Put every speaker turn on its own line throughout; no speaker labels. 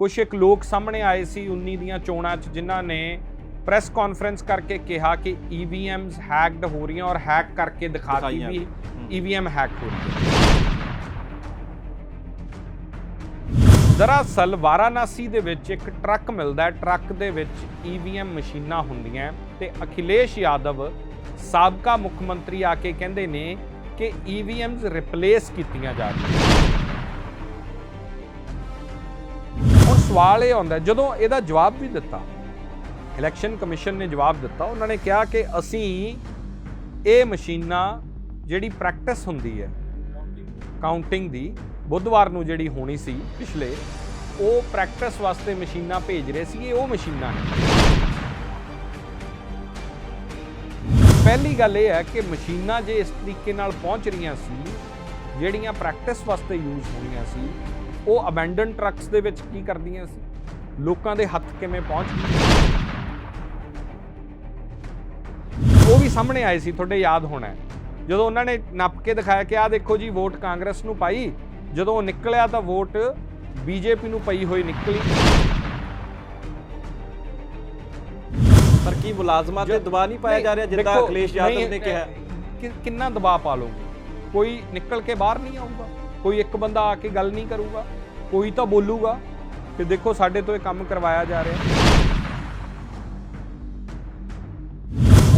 ਕੁਝ ਇੱਕ ਲੋਕ ਸਾਹਮਣੇ ਆਏ ਸੀ 19 ਦੀਆਂ ਚੋਣਾਂ 'ਚ ਜਿਨ੍ਹਾਂ ਨੇ ਪ੍ਰੈਸ ਕਾਨਫਰੰਸ ਕਰਕੇ ਕਿਹਾ ਕਿ ਈਵੀਐਮਸ ਹੈਕਡ ਹੋ ਰਹੀਆਂ ਔਰ ਹੈਕ ਕਰਕੇ ਦਿਖਾਤੀ ਵੀ ਈਵੀਐਮ ਹੈਕ ਹੋ ਰਹੀ ਹੈ। ਦਰਅਸਲ ਵਾਰਾਣਸੀ ਦੇ ਵਿੱਚ ਇੱਕ ਟਰੱਕ ਮਿਲਦਾ ਹੈ, ਟਰੱਕ ਦੇ ਵਿੱਚ ਈਵੀਐਮ ਮਸ਼ੀਨਾਂ ਹੁੰਦੀਆਂ ਤੇ ਅਖਿਲੇਸ਼ ਯਾਦਵ ਸਾਬਕਾ ਮੁੱਖ ਮੰਤਰੀ ਆ ਕੇ ਕਹਿੰਦੇ ਨੇ ਕਿ ਈਵੀਐਮਸ ਰਿਪਲੇਸ ਕੀਤੀਆਂ ਜਾ ਰਹੀਆਂ। ਹੁਣ ਸਵਾਲ ਇਹ ਆਉਂਦਾ ਜਦੋਂ ਇਹਦਾ ਜਵਾਬ ਵੀ ਦਿੱਤਾ, ਇਲੈਕਸ਼ਨ ਕਮਿਸ਼ਨ ਨੇ ਜਵਾਬ ਦਿੱਤਾ, ਉਹਨਾਂ ਨੇ ਕਿਹਾ ਕਿ ਅਸੀਂ ਇਹ ਮਸ਼ੀਨਾਂ ਜਿਹੜੀ ਪ੍ਰੈਕਟਿਸ ਹੁੰਦੀ ਹੈ ਕਾਊਂਟਿੰਗ ਦੀ ਬੁੱਧਵਾਰ ਨੂੰ ਜਿਹੜੀ ਹੋਣੀ ਸੀ ਪਿਛਲੇ, ਉਹ ਪ੍ਰੈਕਟਿਸ ਵਾਸਤੇ ਮਸ਼ੀਨਾਂ ਭੇਜ ਰਹੇ ਸੀ। ਇਹ ਉਹ ਮਸ਼ੀਨਾਂ ਨੇ। ਪਹਿਲੀ ਗੱਲ ਇਹ ਹੈ ਕਿ ਮਸ਼ੀਨਾਂ ਜੇ ਇਸ ਤਰੀਕੇ ਨਾਲ ਪਹੁੰਚ ਰਹੀਆਂ ਸੀ ਜਿਹੜੀਆਂ ਪ੍ਰੈਕਟਿਸ ਵਾਸਤੇ ਯੂਜ਼ ਹੋਣੀਆਂ ਸੀ, ਉਹ ਅਬੈਂਡਨ ਟਰੱਕਸ ਦੇ ਵਿੱਚ ਕੀ ਕਰਦੀਆਂ ਸੀ, ਲੋਕਾਂ ਦੇ ਹੱਥ ਕਿਵੇਂ ਪਹੁੰਚ ਗਈ, ਉਹ ਵੀ ਸਾਹਮਣੇ ਆਏ ਸੀ। ਤੁਹਾਡੇ ਯਾਦ ਹੋਣਾ ਜਦੋਂ ਉਹਨਾਂ ਨੇ ਨੱਪ ਕੇ ਦਿਖਾਇਆ ਕਿ ਆਹ ਦੇਖੋ ਜੀ ਵੋਟ ਕਾਂਗਰਸ ਨੂੰ ਪਾਈ, ਜਦੋਂ ਨਿਕਲਿਆ ਤਾਂ ਵੋਟ ਬੀਜੇਪੀ ਨੂੰ ਪਈ ਹੋਈ ਨਿਕਲੀ।
ਪਰ ਕੀ ਮੁਲਾਜ਼ਮਾਂ ਤੇ ਦਬਾਅ ਨਹੀਂ ਪਾਇਆ ਜਾ ਰਿਹਾ ਜਿੱਦਾਂ ਅਖਿਲੇਸ਼ ਯਾਦਵ ਨੇ ਕਿਹਾ?
ਕਿੰਨਾ ਦਬਾਅ ਪਾ ਲਓਗੇ? ਕੋਈ ਨਿਕਲ ਕੇ ਬਾਹਰ ਨਹੀਂ ਆਊਗਾ, ਕੋਈ ਇੱਕ ਬੰਦਾ ਆ ਕੇ ਗੱਲ ਨਹੀਂ ਕਰੂਗਾ, ਕੋਈ ਤਾਂ ਬੋਲੂਗਾ ਕਿ ਦੇਖੋ ਸਾਡੇ ਤੋਂ ਇਹ ਕੰਮ ਕਰਵਾਇਆ ਜਾ ਰਿਹਾ।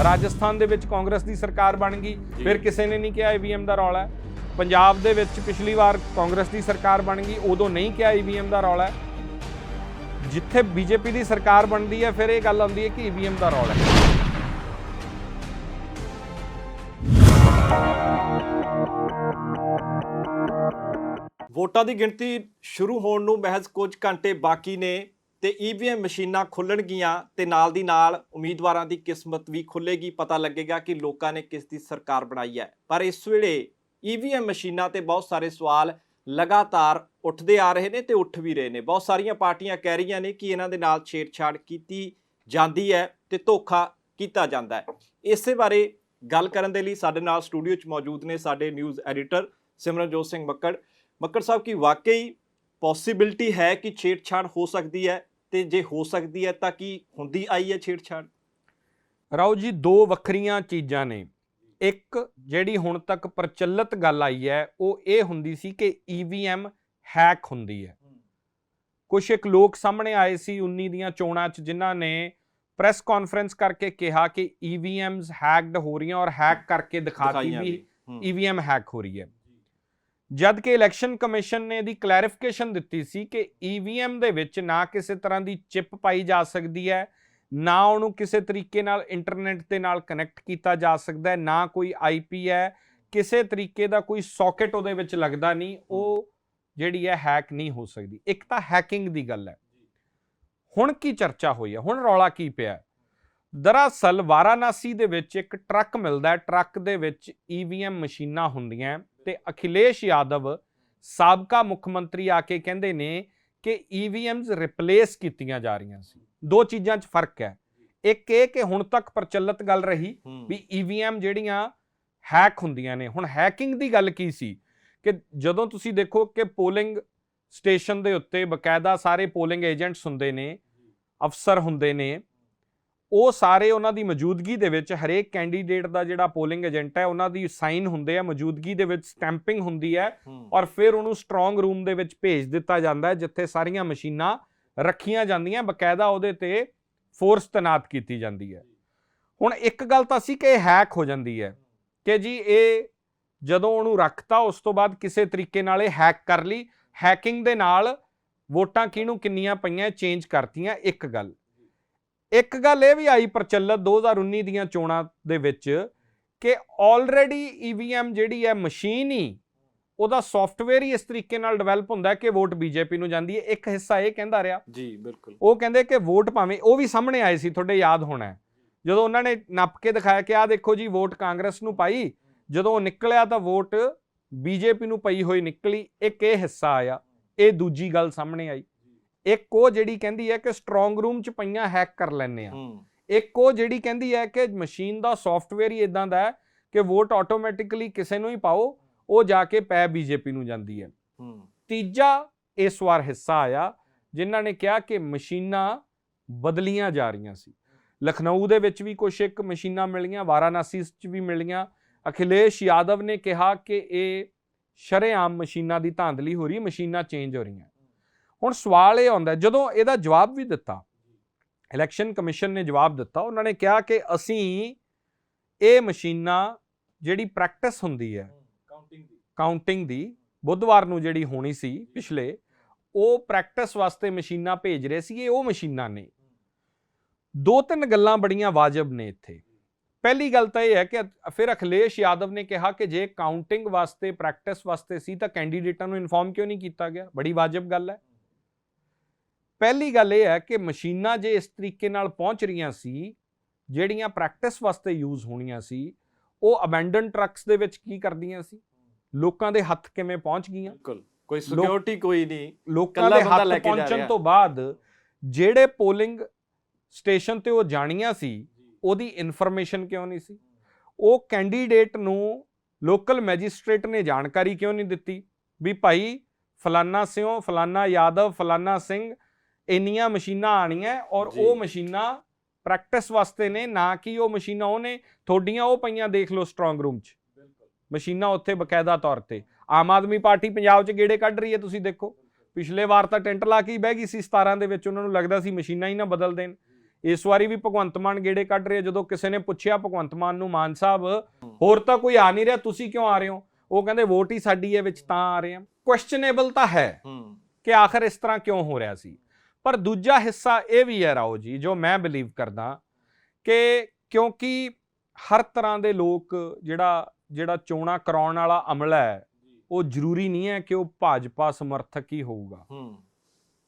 ਰਾਜਸਥਾਨ ਦੇ ਵਿੱਚ ਕਾਂਗਰਸ ਦੀ ਸਰਕਾਰ ਬਣ ਗਈ, ਫਿਰ ਕਿਸੇ ਨੇ ਨਹੀਂ ਕਿਹਾ ਈਵੀਐਮ ਦਾ ਰੌਲਾ ਹੈ। ਪੰਜਾਬ ਦੇ ਵਿੱਚ ਪਿਛਲੀ ਵਾਰ ਕਾਂਗਰਸ ਦੀ ਸਰਕਾਰ ਬਣ ਗਈ, ਉਦੋਂ ਨਹੀਂ ਕਿਹਾ ਈਵੀਐਮ ਦਾ ਰੌਲਾ ਹੈ। ਜਿੱਥੇ ਬੀਜੇਪੀ ਦੀ ਸਰਕਾਰ ਬਣਦੀ ਹੈ ਫਿਰ ਇਹ ਗੱਲ ਆਉਂਦੀ ਹੈ ਕਿ ਈਵੀਐਮ ਦਾ ਰੌਲਾ ਹੈ।
ਵੋਟਾਂ ਦੀ ਗਿਣਤੀ ਸ਼ੁਰੂ ਹੋਣ ਨੂੰ ਮਹਿਜ਼ ਕੁਝ ਘੰਟੇ ਬਾਕੀ ਨੇ ਤੇ ਈਵੀਐਮ ਮਸ਼ੀਨਾਂ ਖੁੱਲਣਗੀਆਂ ਤੇ ਨਾਲ ਦੀ ਨਾਲ ਉਮੀਦਵਾਰਾਂ ਦੀ ਕਿਸਮਤ ਵੀ ਖੁੱਲੇਗੀ। ਪਤਾ ਲੱਗੇਗਾ ਕਿ ਲੋਕਾਂ ਨੇ ਕਿਸ ਦੀ ਸਰਕਾਰ ਬਣਾਈ ਹੈ। ਪਰ ਇਸ ਵੇਲੇ ਈਵੀਐਮ ਮਸ਼ੀਨਾਂ ਤੇ ਬਹੁਤ ਸਾਰੇ ਸਵਾਲ ਲਗਾਤਾਰ ਉੱਠਦੇ ਆ ਰਹੇ ਨੇ ਤੇ ਉੱਠ ਵੀ ਰਹੇ ਨੇ। ਬਹੁਤ ਸਾਰੀਆਂ ਪਾਰਟੀਆਂ ਕਹਿ ਰਹੀਆਂ ਨੇ ਕਿ ਇਹਨਾਂ ਦੇ ਨਾਲ ਛੇੜਛਾੜ ਕੀਤੀ ਜਾਂਦੀ ਹੈ ਤੇ ਧੋਖਾ ਕੀਤਾ ਜਾਂਦਾ ਹੈ। ਇਸੇ ਬਾਰੇ ਗੱਲ ਕਰਨ ਦੇ ਲਈ ਸਾਡੇ ਨਾਲ ਸਟੂਡੀਓ 'ਚ ਮੌਜੂਦ ਨੇ ਸਾਡੇ ਨਿਊਜ਼ ਐਡੀਟਰ ਸਿਮਰਨਜੋਤ ਸਿੰਘ ਮੱਕੜ। ਮੱਕੜ ਸਾਹਿਬ, ਕੀ ਵਾਕਈ ਪੋਸੀਬਿਲਿਟੀ ਹੈ ਕਿ ਛੇੜਛਾੜ ਹੋ ਸਕਦੀ ਹੈ, ਤੇ ਜੇ ਹੋ ਸਕਦੀ ਹੈ ਤਾਂ ਕੀ ਹੁੰਦੀ ਆਈ ਹੈ ਛੇੜਛਾੜ?
ਰਾਓ ਜੀ, ਦੋ ਵੱਖਰੀਆਂ ਚੀਜ਼ਾਂ ਨੇ। ਇੱਕ ਜਿਹੜੀ ਹੁਣ ਤੱਕ ਪ੍ਰਚਲਿਤ ਗੱਲ ਆਈ ਹੈ ਉਹ ਇਹ ਹੁੰਦੀ ਸੀ ਕਿ ਈਵੀਐਮ ਹੈਕ ਹੁੰਦੀ ਹੈ। ਕੁਝ ਇੱਕ ਲੋਕ ਸਾਹਮਣੇ ਆਏ ਸੀ 19 ਦੀਆਂ ਚੋਣਾਂ 'ਚ ਜਿਨ੍ਹਾਂ ਨੇ ਪ੍ਰੈਸ ਕਾਨਫਰੰਸ ਕਰਕੇ ਕਿਹਾ ਕਿ ਈਵੀਐਮਸ ਹੈਕਡ ਹੋ ਰਹੀਆਂ ਔਰ ਹੈਕ ਕਰਕੇ ਦਿਖਾਤੀ ਵੀ ਈਵੀਐਮ ਹੈਕ ਹੋ ਰਹੀ ਹੈ। ਜਦ ਕਿ ਇਲੈਕਸ਼ਨ ਕਮਿਸ਼ਨ ਨੇ ਇਹਦੀ ਕਲੈਰੀਫਿਕੇਸ਼ਨ ਦਿੱਤੀ ਸੀ ਕਿ ਈਵੀਐਮ ਦੇ ਵਿੱਚ ਨਾ ਕਿਸੇ ਤਰ੍ਹਾਂ ਦੀ ਚਿਪ ਪਾਈ ਜਾ ਸਕਦੀ ਹੈ, ਨਾ ਉਹਨੂੰ ਕਿਸੇ ਤਰੀਕੇ ਨਾਲ ਇੰਟਰਨੈਟ ਦੇ ਨਾਲ ਕਨੈਕਟ ਕੀਤਾ ਜਾ ਸਕਦਾ ਹੈ, ਨਾ ਕੋਈ ਆਈਪੀ ਹੈ, ਕਿਸੇ ਤਰੀਕੇ ਦਾ ਕੋਈ ਸੌਕਟ ਉਹਦੇ ਵਿੱਚ ਲੱਗਦਾ ਨਹੀਂ, ਉਹ ਜਿਹੜੀ ਹੈ ਹੈਕ ਨਹੀਂ ਹੋ ਸਕਦੀ। ਇੱਕ ਤਾਂ ਹੈਕਿੰਗ ਦੀ ਗੱਲ ਹੈ। ਹੁਣ ਕੀ ਚਰਚਾ ਹੋਈ ਹੈ, ਹੁਣ ਰੌਲਾ ਕੀ ਪਿਆ? ਦਰਅਸਲ ਵਾਰਾਣਸੀ ਦੇ ਵਿੱਚ ਇੱਕ ਟਰੱਕ ਮਿਲਦਾ ਹੈ, ਟਰੱਕ ਦੇ ਵਿੱਚ ਈਵੀਐਮ ਮਸ਼ੀਨਾਂ ਹੁੰਦੀਆਂ ਤੇ ਅਖਿਲੇਸ਼ ਯਾਦਵ ਸਾਬਕਾ ਮੁੱਖ ਮੰਤਰੀ ਆ ਕੇ ਕਹਿੰਦੇ ਨੇ ਕਿ ਈਵੀਐਮਸ ਰਿਪਲੇਸ ਕੀਤੀਆਂ ਜਾ ਰਹੀਆਂ ਸੀ। ਦੋ ਚੀਜ਼ਾਂ 'ਚ ਫਰਕ ਹੈ। ਇੱਕ ਇਹ ਕਿ ਹੁਣ ਤੱਕ ਪ੍ਰਚਲਿਤ ਗੱਲ ਰਹੀ ਵੀ ਈਵੀਐਮ ਜਿਹੜੀਆਂ ਹੈਕ ਹੁੰਦੀਆਂ ਨੇ। ਹੁਣ ਹੈਕਿੰਗ ਦੀ ਗੱਲ ਕੀ ਸੀ ਕਿ ਜਦੋਂ ਤੁਸੀਂ ਦੇਖੋ ਕਿ ਪੋਲਿੰਗ ਸਟੇਸ਼ਨ ਦੇ ਉੱਤੇ ਬਕਾਇਦਾ ਸਾਰੇ ਪੋਲਿੰਗ ਏਜੰਟਸ ਹੁੰਦੇ ਨੇ, ਅਫਸਰ ਹੁੰਦੇ ਨੇ, ਉਹ ਸਾਰੇ ਉਹਨਾਂ ਦੀ ਮੌਜੂਦਗੀ ਦੇ ਵਿੱਚ ਹਰੇਕ ਕੈਂਡੀਡੇਟ ਦਾ ਜਿਹੜਾ ਪੋਲਿੰਗ ਏਜੰਟ ਹੈ ਉਹਨਾਂ ਦੀ ਸਾਈਨ ਹੁੰਦੇ ਆ, ਮੌਜੂਦਗੀ ਦੇ ਵਿੱਚ ਸਟੈਂਪਿੰਗ ਹੁੰਦੀ ਹੈ ਔਰ ਫਿਰ ਉਹਨੂੰ ਸਟਰੋਂਗ ਰੂਮ ਦੇ ਵਿੱਚ ਭੇਜ ਦਿੱਤਾ ਜਾਂਦਾ ਹੈ ਜਿੱਥੇ ਸਾਰੀਆਂ ਮਸ਼ੀਨਾਂ ਰੱਖੀਆਂ ਜਾਂਦੀਆਂ, ਬਕਾਇਦਾ ਉਹਦੇ ਤੇ ਫੋਰਸ ਤੈਨਾਤ ਕੀਤੀ ਜਾਂਦੀ ਹੈ। ਹੁਣ ਇੱਕ ਗੱਲ ਤਾਂ ਸੀ ਕਿ ਇਹ ਹੈਕ ਹੋ ਜਾਂਦੀ ਹੈ ਕਿ ਜੀ ਇਹ ਜਦੋਂ ਉਹਨੂੰ ਰੱਖਤਾ ਉਸ ਤੋਂ ਬਾਅਦ ਕਿਸੇ ਤਰੀਕੇ ਨਾਲ ਇਹ ਹੈਕ ਕਰ ਲਈ, ਹੈਕਿੰਗ ਦੇ ਨਾਲ ਵੋਟਾਂ ਕਿਹਨੂੰ ਕਿੰਨੀਆਂ ਪਈਆਂ ਚੇਂਜ ਕਰਤੀਆਂ। ਇੱਕ ਗੱਲ ਇਹ ਵੀ ਆਈ ਪ੍ਰਚਲਿਤ 2019 ਦੀਆਂ ਚੋਣਾਂ ਦੇ ਵਿੱਚ ਕਿ ਆਲਰੇਡੀ ਈਵੀਐਮ ਜਿਹੜੀ ਹੈ ਮਸ਼ੀਨ ਹੀ, ਉਹਦਾ ਸੌਫਟਵੇਅਰ ਹੀ ਇਸ ਤਰੀਕੇ ਨਾਲ ਡਿਵੈਲਪ ਹੁੰਦਾ ਹੈ ਕਿ ਵੋਟ ਬੀਜੇਪੀ ਨੂੰ ਜਾਂਦੀ ਹੈ। ਇੱਕ ਹਿੱਸਾ ਇਹ ਕਹਿੰਦਾ ਰਿਹਾ
ਜੀ, ਬਿਲਕੁਲ,
ਉਹ ਕਹਿੰਦੇ ਕਿ ਵੋਟ ਭਾਵੇਂ, ਉਹ ਵੀ ਸਾਹਮਣੇ ਆਏ ਸੀ, ਤੁਹਾਡੇ ਯਾਦ ਹੋਣਾ ਜਦੋਂ ਉਹਨਾਂ ਨੇ ਨੱਪ ਕੇ ਦਿਖਾਇਆ ਕਿ ਆਹ ਦੇਖੋ ਜੀ ਵੋਟ ਕਾਂਗਰਸ ਨੂੰ ਪਾਈ, ਜਦੋਂ ਨਿਕਲਿਆ ਤਾਂ ਵੋਟ ਬੀਜੇਪੀ ਨੂੰ ਪਈ ਹੋਈ ਨਿਕਲੀ। ਇੱਕ ਇਹ ਹਿੱਸਾ ਆਇਆ। ਇਹ ਦੂਜੀ ਗੱਲ ਸਾਹਮਣੇ ਆਈ। ਇੱਕ ਉਹ ਜਿਹੜੀ ਕਹਿੰਦੀ ਹੈ ਕਿ ਸਟਰੋਂਗ ਰੂਮ 'ਚ ਪਈਆਂ ਹੈਕ ਕਰ ਲੈਂਦੇ ਆ। ਇੱਕ ਉਹ ਜਿਹੜੀ ਕਹਿੰਦੀ ਹੈ ਕਿ ਮਸ਼ੀਨ ਦਾ ਸੌਫਟਵੇਅਰ ਹੀ ਇਦਾਂ ਦਾ ਹੈ ਕਿ ਵੋਟ ਆਟੋਮੈਟਿਕਲੀ ਕਿਸੇ ਨੂੰ ਹੀ ਪਾਓ, ਉਹ ਜਾ ਕੇ ਪੈ ਬੀਜੇਪੀ ਨੂੰ ਜਾਂਦੀ ਹੈ। ਤੀਜਾ ਇਸ ਵਾਰ ਹਿੱਸਾ ਆਇਆ ਜਿਨ੍ਹਾਂ ਨੇ ਕਿਹਾ ਕਿ ਮਸ਼ੀਨਾਂ ਬਦਲੀਆਂ ਜਾ ਰਹੀਆਂ ਸੀ। ਲਖਨਊ ਦੇ ਵਿੱਚ ਵੀ ਕੁਛ ਇੱਕ ਮਸ਼ੀਨਾਂ ਮਿਲੀਆਂ, ਵਾਰਾਣਸੀ 'ਚ ਵੀ ਮਿਲੀਆਂ। ਅਖਿਲੇਸ਼ ਯਾਦਵ ਨੇ ਕਿਹਾ ਕਿ ਇਹ ਸ਼ਰੇਆਮ ਮਸ਼ੀਨਾਂ ਦੀ ਧਾਂਦਲੀ ਹੋ ਰਹੀ, ਮਸ਼ੀਨਾਂ ਚੇਂਜ ਹੋ ਰਹੀਆਂ। ਹੁਣ ਸਵਾਲ ਇਹ ਆਉਂਦਾ, ਜਦੋਂ ਇਹਦਾ ਜਵਾਬ ਵੀ ਦਿੱਤਾ, ਇਲੈਕਸ਼ਨ ਕਮਿਸ਼ਨ ਨੇ ਜਵਾਬ ਦਿੱਤਾ, ਉਹਨਾਂ ਨੇ ਕਿਹਾ ਕਿ ਅਸੀਂ ਇਹ ਮਸ਼ੀਨਾਂ ਜਿਹੜੀ ਪ੍ਰੈਕਟਿਸ ਹੁੰਦੀ ਹੈ ਕਾਊਂਟਿੰਗ ਦੀ ਬੁੱਧਵਾਰ ਨੂੰ ਜਿਹੜੀ ਹੋਣੀ ਸੀ ਪਿਛਲੇ, ਉਹ ਪ੍ਰੈਕਟਿਸ ਵਾਸਤੇ ਮਸ਼ੀਨਾਂ ਭੇਜ ਰਹੇ ਸੀ, ਇਹ ਉਹ ਮਸ਼ੀਨਾਂ ਨੇ। ਦੋ ਤਿੰਨ ਗੱਲਾਂ ਬੜੀਆਂ ਵਾਜਬ ਨੇ ਇੱਥੇ। ਪਹਿਲੀ ਗੱਲ ਤਾਂ ਇਹ ਹੈ ਕਿ ਫਿਰ ਅਖਿਲੇਸ਼ ਯਾਦਵ ਨੇ ਕਿਹਾ ਕਿ ਜੇ ਕਾਊਂਟਿੰਗ ਵਾਸਤੇ ਪ੍ਰੈਕਟਿਸ ਵਾਸਤੇ ਸੀ ਤਾਂ ਕੈਂਡੀਡੇਟਾਂ ਨੂੰ ਇਨਫੋਰਮ ਕਿਉਂ ਨਹੀਂ ਕੀਤਾ ਗਿਆ? ਬੜੀ ਵਾਜਬ ਗੱਲ ਹੈ। ਪਹਿਲੀ ਗੱਲ ਇਹ ਹੈ ਕਿ ਮਸ਼ੀਨਾਂ ਜੇ ਇਸ ਤਰੀਕੇ ਨਾਲ ਪਹੁੰਚ ਰਹੀਆਂ ਸੀ, ਜਿਹੜੀਆਂ ਪ੍ਰੈਕਟਿਸ ਵਾਸਤੇ ਯੂਜ਼ ਹੋਣੀਆਂ ਸੀ, ਉਹ ਅਬੈਂਡਨ ਟਰੱਕਸ ਦੇ ਵਿੱਚ ਕੀ ਕਰਦੀਆਂ ਸੀ? ਲੋਕਾਂ ਦੇ ਹੱਥ ਕਿਵੇਂ ਪਹੁੰਚ ਗਈਆਂ?
ਕੋਈ ਸਿਕਿਉਰਿਟੀ ਕੋਈ ਨਹੀਂ,
ਲੋਕਾਂ ਦੇ ਹੱਥ ਪਹੁੰਚਣ ਤੋਂ ਬਾਅਦ ਜਿਹੜੇ ਪੋਲਿੰਗ ਸਟੇਸ਼ਨ ਤੇ ਉਹ ਜਾਣੀਆਂ ਸੀ, ਉਹਦੀ ਇਨਫੋਰਮੇਸ਼ਨ ਕਿਉਂ ਨਹੀਂ ਸੀ? ਉਹ ਕੈਂਡੀਡੇਟ ਨੂੰ ਲੋਕਲ ਮੈਜਿਸਟ੍ਰੇਟ ਨੇ ਜਾਣਕਾਰੀ ਕਿਉਂ ਨਹੀਂ ਦਿੱਤੀ ਵੀ ਭਾਈ ਫਲਾਨਾ ਸਿਓ, ਫਲਾਨਾ ਯਾਦਵ, ਫਲਾਨਾ ਸਿੰਘ ਇੰਨੀਆਂ ਮਸ਼ੀਨਾਂ ਆਣੀਆਂ ਔਰ ਉਹ ਮਸ਼ੀਨਾਂ ਪ੍ਰੈਕਟਿਸ ਵਾਸਤੇ ਨੇ, ਨਾ ਕਿ ਉਹ ਮਸ਼ੀਨਾਂ ਉਹਨੇ ਤੁਹਾਡੀਆਂ ਉਹ ਪਈਆਂ ਦੇਖ ਲਓ ਸਟਰੋਂਗ ਰੂਮ 'ਚ ਮਸ਼ੀਨਾਂ ਉੱਥੇ ਬਕਾਇਦਾ ਤੌਰ ਤੇ। ਆਮ ਆਦਮੀ ਪਾਰਟੀ ਪੰਜਾਬ 'ਚ ਗੇੜੇ ਕੱਢ ਰਹੀ ਹੈ, ਤੁਸੀਂ ਦੇਖੋ। ਪਿਛਲੇ ਵਾਰ ਤਾਂ ਟੈਂਟ ਲਾ ਕੇ ਹੀ ਬਹਿ ਗਈ ਸੀ 17 ਦੇ ਵਿੱਚ, ਉਹਨਾਂ ਨੂੰ ਲੱਗਦਾ ਸੀ ਮਸ਼ੀਨਾਂ ਹੀ ਨਾ ਬਦਲ ਦੇਣ। ਇਸ ਵਾਰੀ ਵੀ ਭਗਵੰਤ ਮਾਨ ਗੇੜੇ ਕੱਢ ਰਹੇ। ਜਦੋਂ ਕਿਸੇ ਨੇ ਪੁੱਛਿਆ ਭਗਵੰਤ ਮਾਨ ਨੂੰ, ਮਾਨ ਸਾਹਿਬ ਹੋਰ ਤਾਂ ਕੋਈ ਆ ਨਹੀਂ ਰਿਹਾ, ਤੁਸੀਂ ਕਿਉਂ ਆ ਰਹੇ ਹੋ? ਉਹ ਕਹਿੰਦੇ ਵੋਟ ਹੀ ਸਾਡੀ ਹੈ ਵਿੱਚ, ਤਾਂ ਆ ਰਹੇ ਹਾਂ। ਕੁਐਸਚਨੇਬਲ ਤਾਂ ਹੈ ਕਿ ਆਖਰ ਇਸ ਤਰ੍ਹਾਂ ਕਿਉਂ ਹੋ ਰਿਹਾ ਸੀ। ਪਰ ਦੂਜਾ ਹਿੱਸਾ ਇਹ ਵੀ ਹੈ ਰਾਓ ਜੀ, ਜੋ ਮੈਂ ਬਿਲੀਵ ਕਰਦਾ ਕਿ ਕਿਉਂਕਿ ਹਰ ਤਰ੍ਹਾਂ ਦੇ ਲੋਕ ਜਿਹੜਾ ਚੋਣਾਂ ਕਰਾਉਣ ਵਾਲਾ ਅਮਲਾ ਹੈ, ਉਹ ਜ਼ਰੂਰੀ ਨਹੀਂ ਹੈ ਕਿ ਉਹ ਭਾਜਪਾ ਸਮਰਥਕ ਹੀ ਹੋਊਗਾ।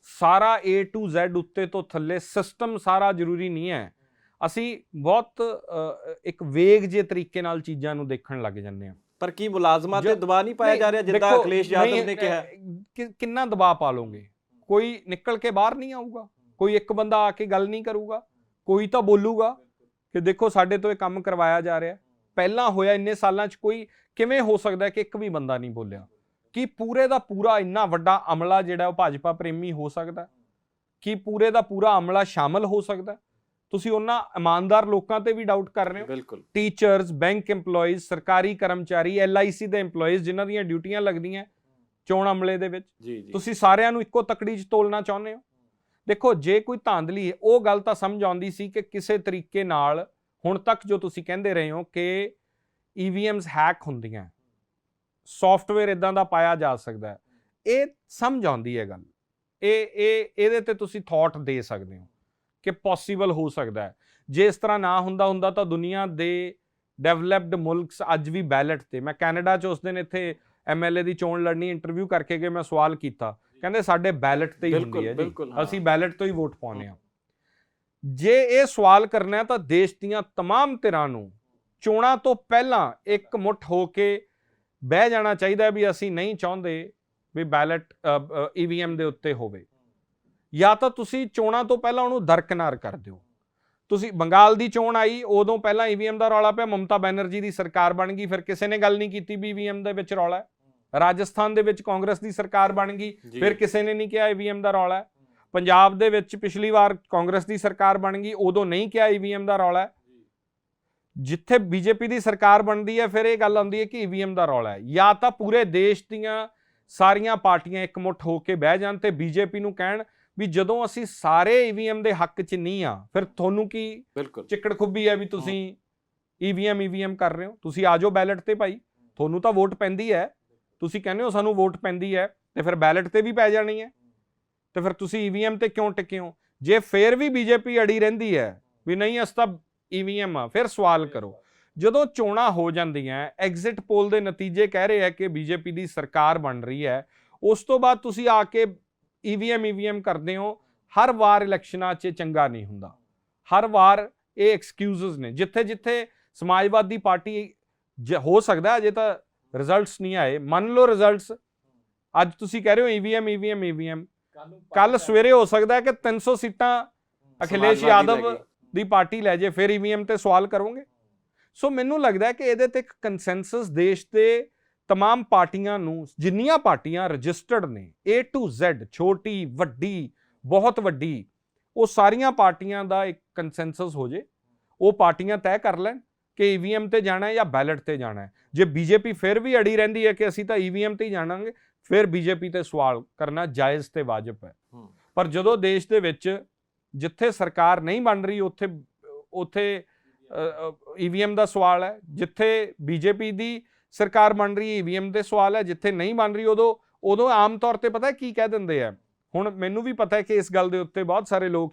ਸਾਰਾ A to Z ਉੱਤੇ ਤੋਂ ਥੱਲੇ ਸਿਸਟਮ ਸਾਰਾ ਜ਼ਰੂਰੀ ਨਹੀਂ ਹੈ। ਅਸੀਂ ਬਹੁਤ ਇੱਕ ਵੇਗ ਜੇ ਤਰੀਕੇ ਨਾਲ ਚੀਜ਼ਾਂ ਨੂੰ ਦੇਖਣ ਲੱਗ ਜਾਂਦੇ ਹਾਂ।
ਪਰ ਕੀ ਮੁਲਾਜ਼ਮਾਂ ਤੇ ਦਬਾਅ ਨਹੀਂ ਪਾਇਆ ਜਾ ਰਿਹਾ, ਜਿੱਦਾਂ ਅਖਿਲੇਸ਼ ਯਾਦਵ ਨੇ ਕਿਹਾ?
ਕਿੰਨਾ ਦਬਾਅ ਪਾ ਲਓਗੇ? ਕੋਈ ਨਿਕਲ ਕੇ ਬਾਹਰ ਨਹੀਂ ਆਊਗਾ, ਕੋਈ ਇੱਕ ਬੰਦਾ ਆ ਕੇ ਗੱਲ ਨਹੀਂ ਕਰੂਗਾ, ਕੋਈ ਤਾਂ ਬੋਲੂਗਾ ਕਿ ਦੇਖੋ ਸਾਡੇ ਤੋਂ ਇਹ ਕੰਮ ਕਰਵਾਇਆ ਜਾ ਰਿਹਾ। ਪਹਿਲਾਂ ਹੋਇਆ ਇੰਨੇ ਸਾਲਾਂ 'ਚ ਕੋਈ ਕਿਵੇਂ ਹੋ ਸਕਦਾ ਕਿ ਇੱਕ ਵੀ ਬੰਦਾ ਨਹੀਂ ਬੋਲਿਆ? ਕੀ ਪੂਰੇ ਦਾ ਪੂਰਾ ਇੰਨਾ ਵੱਡਾ ਅਮਲਾ ਜਿਹੜਾ ਉਹ ਭਾਜਪਾ ਪ੍ਰੇਮੀ ਹੋ ਸਕਦਾ? ਕੀ ਪੂਰੇ ਦਾ ਪੂਰਾ ਅਮਲਾ ਸ਼ਾਮਲ ਹੋ ਸਕਦਾ? ਤੁਸੀਂ ਉਹਨਾਂ ਇਮਾਨਦਾਰ ਲੋਕਾਂ ਤੇ ਵੀ ਡਾਊਟ ਕਰ ਰਹੇ ਹੋ।
ਬਿਲਕੁਲ।
ਟੀਚਰਸ, ਬੈਂਕ EMPLOYEES, ਸਰਕਾਰੀ ਕਰਮਚਾਰੀ, LIC ਦੇ EMPLOYEES, ਜਿਨ੍ਹਾਂ ਦੀਆਂ ਡਿਊਟੀਆਂ ਲੱਗਦੀਆਂ ਚੋਣ ਅਮਲੇ ਦੇ ਵਿੱਚ, ਤੁਸੀਂ ਸਾਰਿਆਂ ਨੂੰ ਇੱਕੋ ਤਕੜੀ 'ਚ ਤੋਲਣਾ ਚਾਹੁੰਦੇ ਹੋ? ਦੇਖੋ, ਜੇ ਕੋਈ ਧਾਂਦਲੀ ਹੈ, ਉਹ ਗੱਲ ਤਾਂ ਸਮਝ ਆਉਂਦੀ ਸੀ ਕਿ ਕਿਸੇ ਤਰੀਕੇ ਨਾਲ ਹੁਣ ਤੱਕ ਜੋ ਤੁਸੀਂ ਕਹਿੰਦੇ ਰਹੇ ਹੋ ਕਿ EVMs ਹੈਕ ਹੁੰਦੀਆਂ, ਸੌਫਟਵੇਅਰ ਇਦਾਂ ਦਾ ਪਾਇਆ ਜਾ ਸਕਦਾ ਹੈ, ਇਹ ਸਮਝ ਆਉਂਦੀ ਹੈ ਗੱਲ। ਇਹਦੇ ਤੇ ਤੁਸੀਂ ਥਾਟ ਦੇ ਸਕਦੇ ਹੋ ਕਿ ਪੋਸੀਬਲ ਹੋ ਸਕਦਾ ਹੈ। ਜੇ ਇਸ ਤਰ੍ਹਾਂ ਨਾ ਹੁੰਦਾ ਤਾਂ ਦੁਨੀਆ ਦੇ ਡਿਵੈਲਪਡ ਮੁਲਕਸ ਅੱਜ ਵੀ ਬੈਲਟ ਤੇ, ਮੈਂ ਕੈਨੇਡਾ 'ਚ ਉਸ ਦਿਨ ਇੱਥੇ MLA ਦੀ ਚੋਣ ਲੜਨੀ, ਇੰਟਰਵਿਊ ਕਰਕੇ ਗਏ, ਮੈਂ ਸਵਾਲ ਕੀਤਾ, ਕਹਿੰਦੇ ਸਾਡੇ ਬੈਲਟ ਤੇ ਹੀ ਹੁੰਦੀ ਹੈ ਜੀ, ਅਸੀਂ ਬੈਲਟ ਤੋਂ ਹੀ ਵੋਟ ਪਾਉਂਦੇ ਹਾਂ। ਜੇ ਇਹ ਸਵਾਲ ਕਰਨਾ ਤਾਂ ਦੇਸ਼ ਦੀਆਂ तमाम ਧਿਰਾਂ ਨੂੰ ਚੋਣਾਂ ਤੋਂ ਪਹਿਲਾਂ ਇੱਕ ਮੁੱਠ ਹੋ ਕੇ ਬਹਿ ਜਾਣਾ ਚਾਹੀਦਾ ਵੀ ਅਸੀਂ ਨਹੀਂ ਚਾਹੁੰਦੇ ਵੀ ਬੈਲਟ EVM ਦੇ ਉੱਤੇ ਹੋਵੇ, ਜਾਂ ਤਾਂ ਤੁਸੀਂ ਚੋਣਾਂ ਤੋਂ ਪਹਿਲਾਂ ਉਹਨੂੰ ਦਰਕਿਨਾਰ ਕਰ ਦਿਓ। ਤੁਸੀਂ ਬੰਗਾਲ ਦੀ ਚੋਣ ਆਈ, ਉਦੋਂ ਪਹਿਲਾਂ EVM ਦਾ ਰੌਲਾ ਪਿਆ, ਮਮਤਾ ਬੈਨਰਜੀ ਦੀ ਸਰਕਾਰ ਬਣ ਗਈ, ਫਿਰ ਕਿਸੇ ਨੇ ਗੱਲ ਨਹੀਂ ਕੀਤੀ ਵੀ EVM ਦੇ ਵਿੱਚ ਰੌਲਾ ਹੈ। ਰਾਜਸਥਾਨ ਦੇ ਵਿੱਚ ਕਾਂਗਰਸ ਦੀ ਸਰਕਾਰ ਬਣ ਗਈ, ਫਿਰ ਕਿਸੇ ਨੇ ਨਹੀਂ ਕਿਹਾ EVM ਦਾ ਰੌਲਾ ਹੈ। ਪੰਜਾਬ ਦੇ ਵਿੱਚ ਪਿਛਲੀ ਵਾਰ ਕਾਂਗਰਸ ਦੀ ਸਰਕਾਰ ਬਣ ਗਈ, ਉਦੋਂ ਨਹੀਂ ਕਿਹਾ EVM ਦਾ ਰੌਲਾ ਹੈ। ਜਿੱਥੇ BJP ਦੀ ਸਰਕਾਰ ਬਣਦੀ ਹੈ, ਫਿਰ ਇਹ ਗੱਲ ਆਉਂਦੀ ਹੈ ਕਿ EVM ਦਾ ਰੌਲਾ ਹੈ। ਜਾਂ ਤਾਂ ਪੂਰੇ ਦੇਸ਼ ਦੀਆਂ ਸਾਰੀਆਂ ਪਾਰਟੀਆਂ ਇਕਮੁੱਠ ਹੋ ਕੇ ਬਹਿ ਜਾਣ ਤੇ BJP ਨੂੰ ਕਹਿਣ ਵੀ ਜਦੋਂ ਅਸੀਂ ਸਾਰੇ EVM ਦੇ ਹੱਕ 'ਚ ਨਹੀਂ ਆ, ਫਿਰ ਤੁਹਾਨੂੰ ਕੀ ਚਿੱਕੜ ਖੁੱਬੀ ਹੈ ਵੀ ਤੁਸੀਂ EVM ਕਰ ਰਹੇ ਹੋ? ਤੁਸੀਂ ਆ ਜਾਓ ਬੈਲਟ ਤੇ ਭਾਈ, ਤੁਹਾਨੂੰ ਤਾਂ ਵੋਟ ਪੈਂਦੀ ਹੈ, ਤੁਸੀਂ ਕਹਿੰਦੇ ਹੋ ਸਾਨੂੰ ਵੋਟ ਪੈਂਦੀ ਹੈ, ਤੇ ਫਿਰ ਬੈਲਟ ਤੇ ਵੀ ਪੈ ਜਾਣੀ ਹੈ, ਤੇ ਫਿਰ ਤੁਸੀਂ EVM ਤੇ ਕਿਉਂ ਟਿਕੇ ਹੋ? ਜੇ ਫਿਰ ਵੀ BJP ਅੜੀ ਰਹਿੰਦੀ ਹੈ ਵੀ ਨਹੀਂ ਅਸੀਂ ਤਾਂ EVM ਆ, ਫਿਰ ਸਵਾਲ ਕਰੋ। ਜਦੋਂ ਚੋਣਾਂ ਹੋ ਜਾਂਦੀਆਂ, ਐਗਜ਼ਿਟ ਪੋਲ ਦੇ ਨਤੀਜੇ ਕਹਿ ਰਹੇ ਆ ਕਿ BJP ਦੀ ਸਰਕਾਰ ਬਣ ਰਹੀ ਹੈ, ਉਸ ਤੋਂ ਬਾਅਦ ਤੁਸੀਂ ਆ ਕੇ EVM ਕਰਦੇ ਹੋ। ਹਰ ਵਾਰ ਇਲੈਕਸ਼ਨਾਂ 'ਚ ਚੰਗਾ ਨਹੀਂ ਹੁੰਦਾ, ਹਰ ਵਾਰ ਇਹ ਐਕਸਕਿਊਜ਼ਸ ਨੇ। ਜਿੱਥੇ ਜਿੱਥੇ ਸਮਾਜਵਾਦੀ ਪਾਰਟੀ ਹੋ ਸਕਦਾ ਅਜੇ ਤਾਂ ਰਿਜ਼ਲਟਸ ਨਹੀਂ ਆਏ, ਮੰਨ ਲਓ ਰਿਜ਼ਲਟਸ ਅੱਜ ਤੁਸੀਂ ਕਹਿ ਰਹੇ ਹੋ EVM, ਕੱਲ ਸਵੇਰੇ ਹੋ ਸਕਦਾ ਕਿ 300 ਸੀਟਾਂ ਅਖਿਲੇਸ਼ ਯਾਦਵ ਦੀ ਪਾਰਟੀ ਲੈ ਜੇ, ਫਿਰ EVM ਤੇ ਸਵਾਲ ਕਰੋਗੇ। ਸੋ ਮੈਨੂੰ ਲੱਗਦਾ ਕਿ ਇਹਦੇ ਤੇ ਇੱਕ ਕੰਸੈਂਸਸ ਦੇਸ਼ ਦੇ तमाम ਪਾਰਟੀਆਂ ਨੂੰ, ਜਿੰਨੀਆਂ ਪਾਰਟੀਆਂ ਰਜਿਸਟਰਡ ਨੇ A to Z, ਛੋਟੀ ਵੱਡੀ ਬਹੁਤ ਵੱਡੀ, ਉਹ ਸਾਰੀਆਂ ਪਾਰਟੀਆਂ ਦਾ ਇੱਕ ਕੰਸੈਂਸਸ ਹੋ ਜੇ, ਉਹ ਪਾਰਟੀਆਂ ਤੈਅ ਕਰ ਲੈਣ ਕਿ ਈਵੀਐਮ ਤੇ ਜਾਣਾ ਹੈ ਜਾਂ ਬੈਲਟ ਤੇ ਜਾਣਾ ਹੈ। ਜੇ ਬੀਜੇਪੀ ਫਿਰ ਵੀ ਅੜੀ ਰਹਿੰਦੀ ਹੈ ਕਿ ਅਸੀਂ ਤਾਂ ਈਵੀਐਮ ਤੇ ਹੀ ਜਾਣਾਂਗੇ, ਫਿਰ ਬੀਜੇਪੀ ਤੇ ਸਵਾਲ ਕਰਨਾ ਜਾਇਜ਼ ਤੇ ਵਾਜਬ ਹੈ। ਪਰ ਜਦੋਂ ਦੇਸ਼ ਦੇ ਵਿੱਚ ਜਿੱਥੇ ਸਰਕਾਰ ਨਹੀਂ ਬਣ ਰਹੀ ਉੱਥੇ ਈਵੀਐਮ ਦਾ ਸਵਾਲ ਹੈ, ਜਿੱਥੇ ਬੀਜੇਪੀ ਦੀ ਸਰਕਾਰ ਬਣ ਰਹੀ ਈਵੀਐਮ ਦੇ ਸਵਾਲ ਹੈ, ਜਿੱਥੇ ਨਹੀਂ ਬਣ ਰਹੀ ਉਦੋਂ ਆਮ ਤੌਰ ਤੇ ਪਤਾ ਕੀ ਕਹਿ ਦਿੰਦੇ ਆ। ਹੁਣ ਮੈਨੂੰ ਵੀ ਪਤਾ ਹੈ ਕਿ ਇਸ ਗੱਲ ਦੇ ਉੱਤੇ ਬਹੁਤ ਸਾਰੇ ਲੋਕ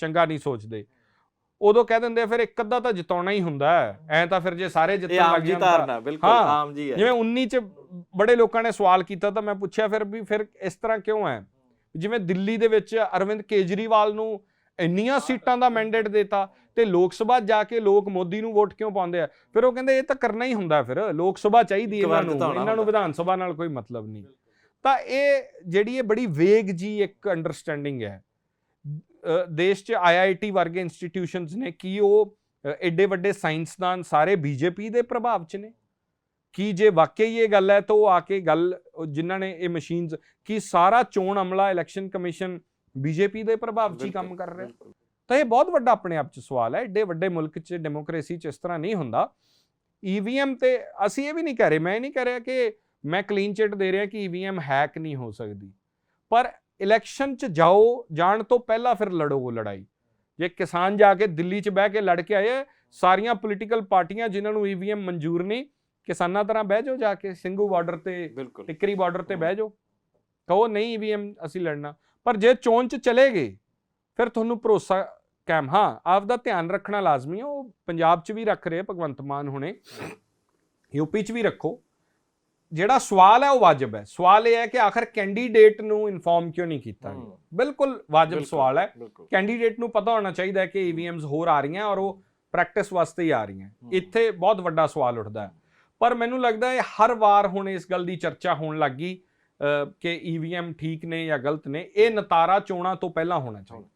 ਚੰਗਾ ਨਹੀਂ ਸੋਚਦੇ, ਉਦੋਂ ਕਹਿ ਦਿੰਦੇ ਆ ਫਿਰ ਇੱਕ ਅੱਧਾ ਤਾਂ ਜਿਤਾਉਣਾ ਹੀ ਹੁੰਦਾ ਹੈ, ਐਂ ਤਾਂ ਫਿਰ ਜੇ ਸਾਰੇ ਜਿੱਤਣ ਲੱਗ ਜਾਣ ਤਾਂ
ਬਿਲਕੁਲ ਆਮ ਜੀ ਹੈ।
ਜਿਵੇਂ 19 ਚ ਬੜੇ ਲੋਕਾਂ ਨੇ ਸਵਾਲ ਕੀਤਾ ਤਾਂ ਮੈਂ ਪੁੱਛਿਆ ਫਿਰ ਇਸ ਤਰ੍ਹਾਂ ਕਿਉਂ ਹੈ? ਜਿਵੇਂ ਦਿੱਲੀ ਦੇ ਵਿੱਚ ਅਰਵਿੰਦ ਕੇਜਰੀਵਾਲ ਨੂੰ ਇੰਨੀਆਂ ਸੀਟਾਂ ਦਾ ਮੈਂਡੇਟ ਦੇਤਾ ਤੇ ਲੋਕ ਸਭਾ ਜਾ ਕੇ ਲੋਕ ਮੋਦੀ ਨੂੰ ਵੋਟ ਕਿਉਂ ਪਾਉਂਦੇ ਆ? ਫਿਰ ਉਹ ਕਹਿੰਦੇ ਇਹ ਤਾਂ ਕਰਨਾ ਹੀ ਹੁੰਦਾ, ਫਿਰ ਲੋਕ ਸਭਾ ਚਾਹੀਦੀ ਇਹਨਾਂ ਨੂੰ ਵਿਧਾਨ ਸਭਾ ਨਾਲ ਕੋਈ ਮਤਲਬ ਨਹੀਂ। ਤਾਂ ਇਹ ਜਿਹੜੀ ਇਹ ਬੜੀ ਵੇਗ ਜੀ ਇੱਕ ਅੰਡਰਸਟੈਂਡਿੰਗ ਹੈ ਦੇਸ਼ 'ਚ। IIT ਵਰਗੇ ਇੰਸਟੀਟਿਊਸ਼ਨਸ ਨੇ, ਕੀ ਉਹ ਐਡੇ ਵੱਡੇ ਸਾਇੰਸਦਾਨ ਸਾਰੇ ਬੀਜੇਪੀ ਦੇ ਪ੍ਰਭਾਵ 'ਚ ਨੇ? ਕੀ ਜੇ ਵਾਕਈ ਇਹ ਗੱਲ ਹੈ ਤਾਂ ਉਹ ਆ ਕੇ ਜਿਨ੍ਹਾਂ ਨੇ ਇਹ ਮਸ਼ੀਨਸ, ਕੀ ਸਾਰਾ ਚੋਣ ਅਮਲਾ ਇਲੈਕਸ਼ਨ ਕਮਿਸ਼ਨ ਬੀਜੇਪੀ ਦੇ ਪ੍ਰਭਾਵ 'ਚ ਹੀ ਕੰਮ ਕਰ ਰਿਹਾ? ਤਾਂ ਇਹ ਬਹੁਤ ਵੱਡਾ ਆਪਣੇ ਆਪ 'ਚ ਸਵਾਲ ਹੈ। ਐਡੇ ਵੱਡੇ ਮੁਲਕ 'ਚ ਡੈਮੋਕ੍ਰੇਸੀ 'ਚ ਇਸ ਤਰ੍ਹਾਂ ਨਹੀਂ ਹੁੰਦਾ। ਈਵੀਐਮ ਤੇ ਅਸੀਂ ਇਹ ਵੀ ਨਹੀਂ ਕਹਿ ਰਹੇ, ਮੈਂ ਇਹ ਨਹੀਂ ਕਹਿ ਰਿਹਾ ਕਿ ਮੈਂ ਕਲੀਨ ਚਿੱਟ ਦੇ ਰਿਹਾ ਕਿ ਈਵੀਐਮ ਹੈਕ ਨਹੀਂ ਹੋ ਸਕਦੀ, ਪਰ ਇਲੈਕਸ਼ਨ 'ਚ ਜਾਣ ਤੋਂ ਪਹਿਲਾਂ ਫਿਰ ਲੜੋ ਲੜਾਈ। ਜੇ ਕਿਸਾਨ ਜਾ ਕੇ ਦਿੱਲੀ 'ਚ ਬਹਿ ਕੇ ਲੜ ਕੇ ਆਏ, ਸਾਰੀਆਂ ਪੋਲੀਟੀਕਲ ਪਾਰਟੀਆਂ ਜਿਨ੍ਹਾਂ ਨੂੰ ਈਵੀਐਮ ਮਨਜ਼ੂਰ ਨਹੀਂ, ਕਿਸਾਨਾਂ ਤਰ੍ਹਾਂ ਬਹਿ ਜਾਓ, ਜਾ ਕੇ ਸਿੰਘੂ ਬਾਰਡਰ ਤੇ ਟਿੱਕਰੀ ਬਾਰਡਰ ਤੇ ਬਹਿ ਜਾਓ, ਕਹੋ ਨਹੀਂ ਈਵੀਐਮ ਅਸੀਂ ਲੜਨਾ। ਪਰ ਜੇ ਚੋਣ 'ਚ ਚਲੇ ਗਏ ਫਿਰ ਤੁਹਾਨੂੰ ਭਰੋਸਾ ਕਾਇਮ, ਹਾਂ ਆਪਦਾ ਧਿਆਨ ਰੱਖਣਾ ਲਾਜ਼ਮੀ ਹੈ। ਉਹ ਪੰਜਾਬ 'ਚ ਵੀ ਰੱਖ ਰਹੇ ਭਗਵੰਤ ਮਾਨ ਹੁਣੇ, ਯੂਪੀ 'ਚ ਵੀ ਰੱਖੋ। ਜਿਹੜਾ ਸਵਾਲ ਹੈ ਉਹ ਵਾਜਬ ਹੈ। ਸਵਾਲ ਇਹ ਹੈ ਕਿ ਆਖਰ ਕੈਂਡੀਡੇਟ ਨੂੰ ਇਨਫੋਰਮ ਕਿਉਂ ਨਹੀਂ ਕੀਤਾ ਗਿਆ? ਬਿਲਕੁਲ ਵਾਜਬ ਸਵਾਲ ਹੈ। ਕੈਂਡੀਡੇਟ ਨੂੰ ਪਤਾ ਹੋਣਾ ਚਾਹੀਦਾ ਹੈ ਕਿ ਈਵੀਐਮਸ ਹੋਰ ਆ ਰਹੀਆਂ ਔਰ ਉਹ ਪ੍ਰੈਕਟਿਸ ਵਾਸਤੇ ਹੀ ਆ ਰਹੀਆਂ। ਇੱਥੇ ਬਹੁਤ ਵੱਡਾ ਸਵਾਲ ਉੱਠਦਾ ਹੈ। ਪਰ ਮੈਨੂੰ ਲੱਗਦਾ ਹੈ ਹਰ ਵਾਰ ਹੁਣ ਇਸ ਗੱਲ ਦੀ ਚਰਚਾ ਹੋਣ ਲੱਗ ਗਈ ਕਿ ਈਵੀਐਮ ਠੀਕ ਨੇ ਜਾਂ ਗਲਤ ਨੇ। ਇਹ ਨਤਾਰਾ ਚੋਣਾਂ ਤੋਂ ਪਹਿਲਾਂ ਹੋਣਾ ਚਾਹੀਦਾ।